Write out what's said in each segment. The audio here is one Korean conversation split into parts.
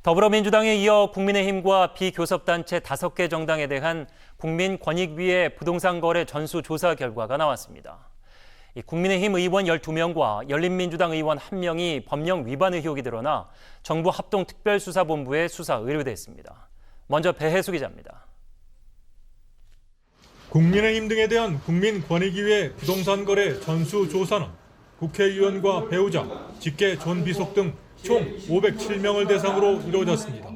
더불어민주당에 이어 국민의힘과 비교섭단체 5개 정당에 대한 국민권익위의 부동산 거래 전수조사 결과가 나왔습니다. 국민의힘 의원 12명과 열린민주당 의원 1명이 법령 위반 의혹이 드러나 정부 합동특별수사본부에 수사 의뢰됐습니다. 먼저 배혜수 기자입니다. 국민의힘 등에 대한 국민권익위의 부동산 거래 전수조사는 국회의원과 배우자, 직계 존비속 등 총 507명을 대상으로 이루어졌습니다.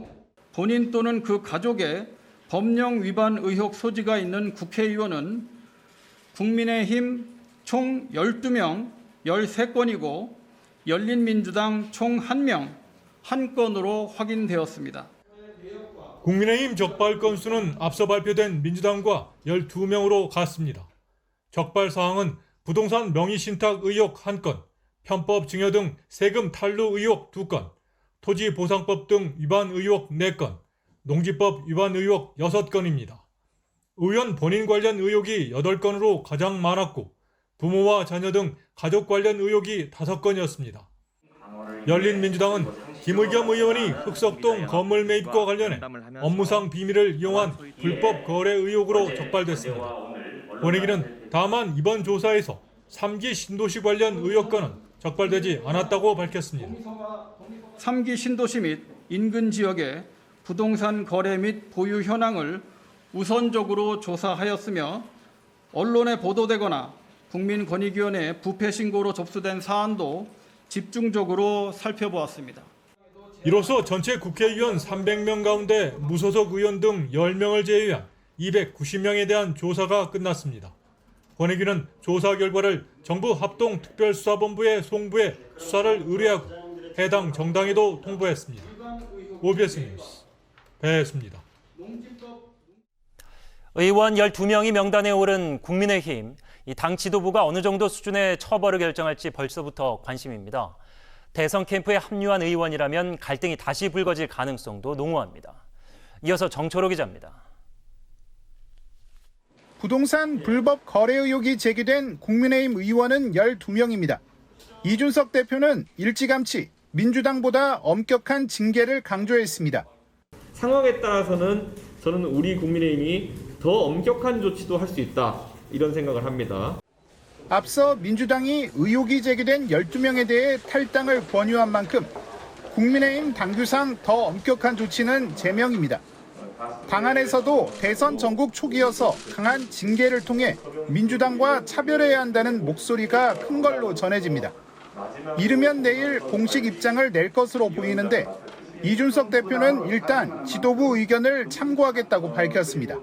본인 또는 그 가족의 법령 위반 의혹 소지가 있는 국회의원은 국민의힘 총 12명 13건이고 열린민주당 총 1명 1건으로 확인되었습니다. 국민의힘 적발 건수는 앞서 발표된 민주당과 12명으로 같습니다. 적발 사항은 부동산 명의신탁 의혹 1건, 편법 증여 등 세금 탈루 의혹 2건, 토지보상법 등 위반 의혹 4건, 농지법 위반 의혹 6건입니다. 의원 본인 관련 의혹이 8건으로 가장 많았고 부모와 자녀 등 가족 관련 의혹이 5건이었습니다. 열린민주당은 김의겸 의원이 흑석동 건물 매입과 관련해 업무상 비밀을 이용한 불법 거래 의혹으로 적발됐습니다. 권익위는 다만 이번 조사에서 3기 신도시 관련 의혹과는 적발되지 않았다고 밝혔습니다. 3기 신도시 및 인근 지역의 부동산 거래 및 보유 현황을 우선적으로 조사하였으며 언론에 보도되거나 국민권익위원회 부패 신고로 접수된 사안도 집중적으로 살펴보았습니다. 이로써 전체 국회의원 300명 가운데 무소속 의원 등 10명을 제외한 290명에 대한 조사가 끝났습니다. 권익위는 조사 결과를 정부 합동특별수사본부에 송부해 수사를 의뢰하고 해당 정당에도 통보했습니다. OBS 뉴스 배혜수입니다. 의원 12명이 명단에 오른 국민의힘, 당 지도부가 어느 정도 수준의 처벌을 결정할지 벌써부터 관심입니다. 대선 캠프에 합류한 의원이라면 갈등이 다시 불거질 가능성도 농후합니다. 이어서 정초로 기자입니다. 부동산 불법 거래 의혹이 제기된 국민의힘 의원은 12명입니다. 이준석 대표는 일찌감치 민주당보다 엄격한 징계를 강조했습니다. 상황에 따라서는 저는 우리 국민의힘이 더 엄격한 조치도 할 수 있다, 이런 생각을 합니다. 앞서 민주당이 의혹이 제기된 12명에 대해 탈당을 권유한 만큼 국민의힘 당규상 더 엄격한 조치는 제명입니다. 당 안에서도 대선 전국 초기여서 강한 징계를 통해 민주당과 차별해야 한다는 목소리가 큰 걸로 전해집니다. 이르면 내일 공식 입장을 낼 것으로 보이는데 이준석 대표는 일단 지도부 의견을 참고하겠다고 밝혔습니다.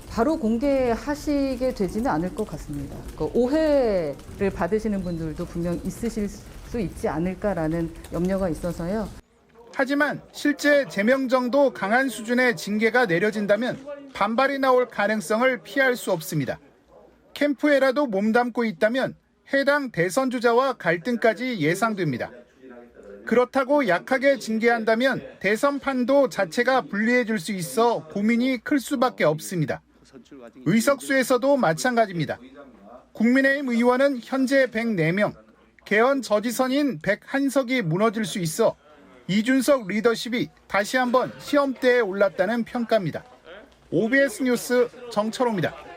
바로 공개하시게 되지는 않을 것 같습니다. 오해를 받으시는 분들도 분명 있으실 수 있지 않을까라는 염려가 있어서요. 하지만 실제 제명 정도 강한 수준의 징계가 내려진다면 반발이 나올 가능성을 피할 수 없습니다. 캠프에라도 몸담고 있다면 해당 대선 주자와 갈등까지 예상됩니다. 그렇다고 약하게 징계한다면 대선 판도 자체가 불리해질 수 있어 고민이 클 수밖에 없습니다. 의석수에서도 마찬가지입니다. 국민의힘 의원은 현재 104명, 개헌 저지선인 101석이 무너질 수 있어 이준석 리더십이 다시 한번 시험대에 올랐다는 평가입니다. OBS 뉴스 정철호입니다.